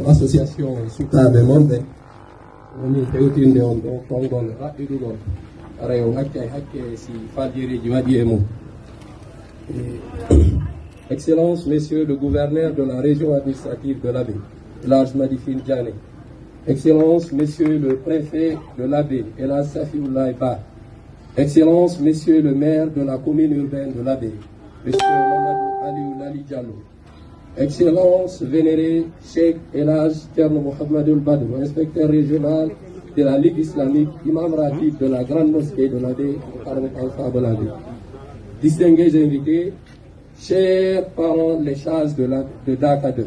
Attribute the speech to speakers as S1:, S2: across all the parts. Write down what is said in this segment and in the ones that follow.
S1: association sukaɓe monɓe woni hewtinde on ɗo konngol raɓɓiɗugol rew hakke si faldiriji waɗi e mum. Excellence, Monsieur le gouverneur de la région administrative de l'Abbé, Elhadj Madi Fine Diané. Excellence, Monsieur le préfet de l'Abbé, Elhadj Safiullahi Ba. Excellence, Monsieur le maire de la commune urbaine de l'Abbé, Monsieur Mamadou Aliou Lali Diallo. Excellence, vénéré Cheikh Elhadj Thierno Mohamedoul Badou, inspecteur régional de la Ligue islamique, imam ratib de la grande mosquée de l'Abbé, Alpha de l'Abbé. Distingués invités, chers parents les chasses de Dakar 2,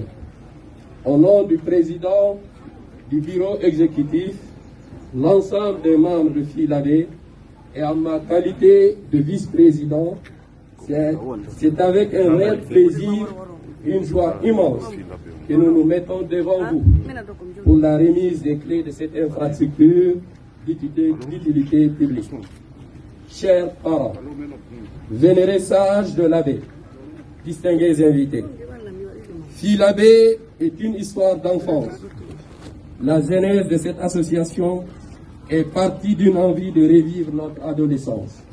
S1: au nom du président du bureau exécutif, l'ensemble des membres de FILABé et en ma qualité de vice-président, c'est avec un réel plaisir, une joie immense que nous nous mettons devant vous pour la remise des clés de cette infrastructure d'utilité publique. Chers parents, vénérés sages de l'Abbé, distingués invités, FILABé est une histoire d'enfance. La genèse de cette association est partie d'une envie de revivre notre adolescence.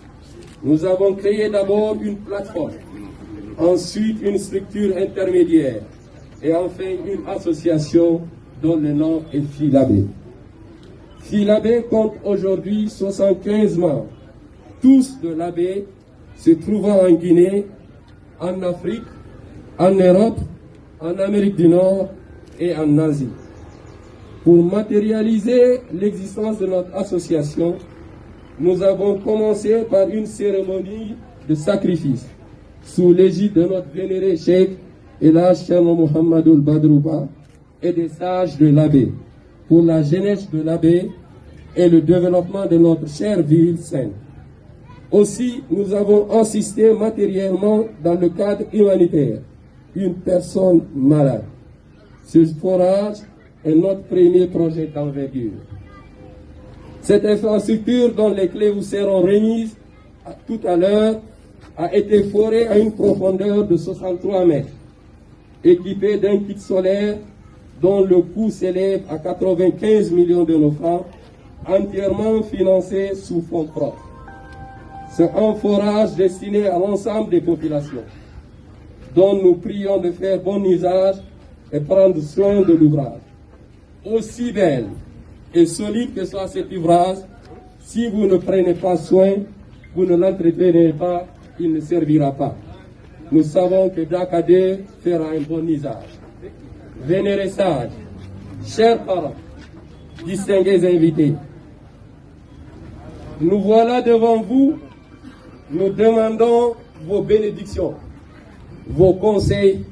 S1: Nous avons créé d'abord une plateforme, ensuite une structure intermédiaire et enfin une association dont le nom est FILABé. FILABé compte aujourd'hui 75 membres, tous de l'Abbé, se trouvant en Guinée, en Afrique, en Europe, en Amérique du Nord et en Asie. Pour matérialiser l'existence de notre association, nous avons commencé par une cérémonie de sacrifice sous l'égide de notre vénéré Cheikh Elhadj Thierno Mohamedoul Badou Ba et des sages de l'Abbé pour la jeunesse de l'Abbé et le développement de notre chère ville sainte. Aussi, nous avons assisté matériellement dans le cadre humanitaire une personne malade. Ce forage est notre premier projet d'envergure. Cette infrastructure dont les clés vous seront remises tout à l'heure a été forée à une profondeur de 63 mètres, équipée d'un kit solaire dont le coût s'élève à 95 millions de nos francs, entièrement financé sous fonds propres. C'est un forage destiné à l'ensemble des populations, dont nous prions de faire bon usage et prendre soin de l'ouvrage. Aussi belle et solide que soit cet ouvrage, si vous ne prenez pas soin, vous ne l'entretenez pas, il ne servira pas. Nous savons que Dakar 2 fera un bon usage. Vénérés sages, chers parents, distingués invités, nous voilà devant vous. Nous demandons vos bénédictions, vos conseils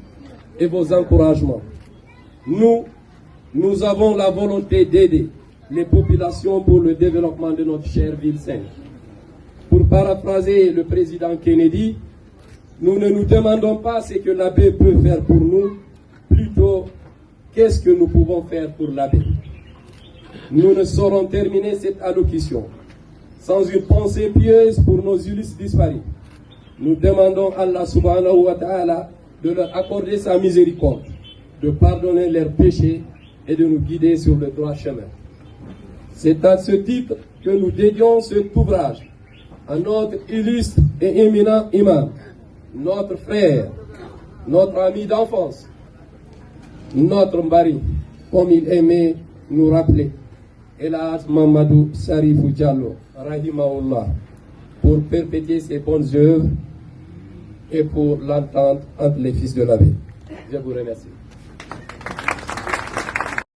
S1: et vos encouragements. Nous avons la volonté d'aider les populations pour le développement de notre chère ville sainte. Pour paraphraser le président Kennedy, nous ne nous demandons pas ce que l'Abbé peut faire pour nous, plutôt qu'est-ce que nous pouvons faire pour l'Abbé. Nous ne saurons terminer cette allocution sans une pensée pieuse pour nos illustres disparus. Nous demandons à Allah subhanahu wa ta'ala de leur accorder sa miséricorde, de pardonner leurs péchés et de nous guider sur le droit chemin. C'est à ce titre que nous dédions cet ouvrage à notre illustre et éminent imam, notre frère, notre ami d'enfance, notre mari, comme il aimait nous rappeler, Elhadj Mamadou Sarifou Diallo, rahimahullah, pour perpétuer ses bonnes œuvres et pour l'entente entre les fils de l'Abbé. Je vous remercie.